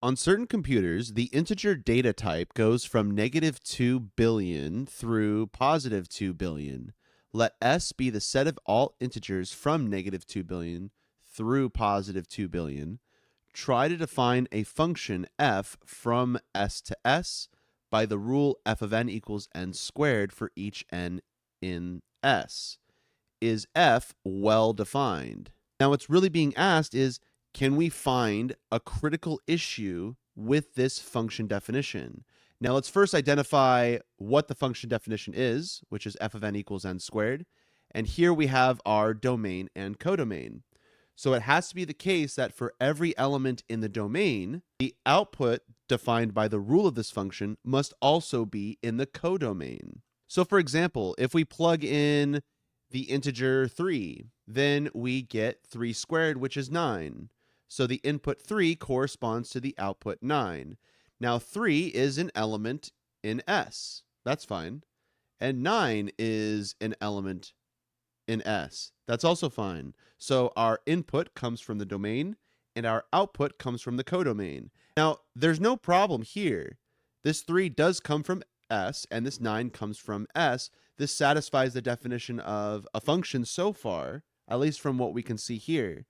On certain computers, the integer data type goes from -2 billion through +2 billion. Let S be the set of all integers from -2 billion through +2 billion. Try to define a function f from S to S by the rule f of n equals n squared for each n in S. Is f well defined? Now, what's really being asked is, can we find a critical issue with this function definition? Now, let's first identify what the function definition is, which is f of n equals n squared. And here we have our domain and codomain. So it has to be the case that for every element in the domain, the output defined by the rule of this function must also be in the codomain. So for example, if we plug in the integer 3, then we get 3 squared, which is 9. So the input 3 corresponds to the output 9. Now 3 is an element in S. That's fine. And 9 is an element in S. That's also fine. So our input comes from the domain and our output comes from the codomain. Now, there's no problem here. This 3 does come from S and this 9 comes from S. This satisfies the definition of a function so far, at least from what we can see here.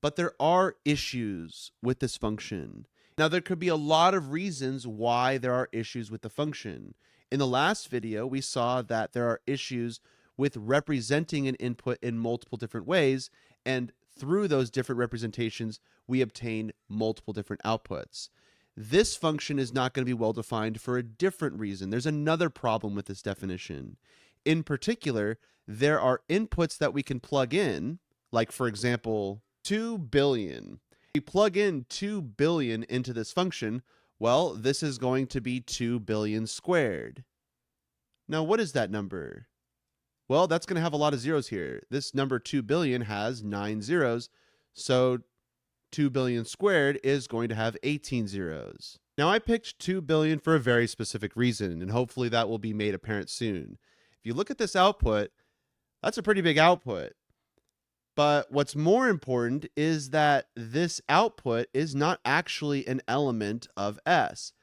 But there are issues with this function. Now, there could be a lot of reasons why there are issues with the function. In the last video, we saw that there are issues with representing an input in multiple different ways, and through those different representations, we obtain multiple different outputs. This function is not going to be well defined for a different reason. There's another problem with this definition. In particular, there are inputs that we can plug in, like for example, 2 billion. We plug in 2 billion into this function, well, this is going to be 2 billion squared. Now, what is that number? Well, that's going to have a lot of zeros here. This number 2 billion has 9 zeros, so 2 billion squared is going to have 18 zeros. Now, I picked 2 billion for a very specific reason, and hopefully that will be made apparent soon. If you look at this output, that's a pretty big output. But what's more important is that this output is not actually an element of S.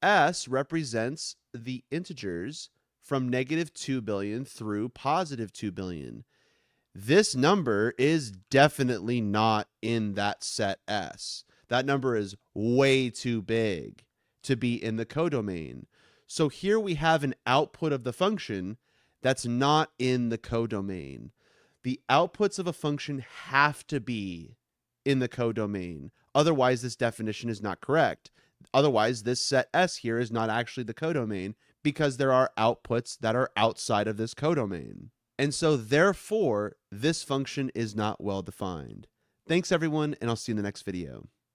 S represents the integers from -2 billion through +2 billion. This number is definitely not in that set S. That number is way too big to be in the codomain. So here we have an output of the function that's not in the codomain. The outputs of a function have to be in the codomain. Otherwise, this definition is not correct. Otherwise, this set S here is not actually the codomain because there are outputs that are outside of this codomain. And so therefore, this function is not well defined. Thanks everyone, and I'll see you in the next video.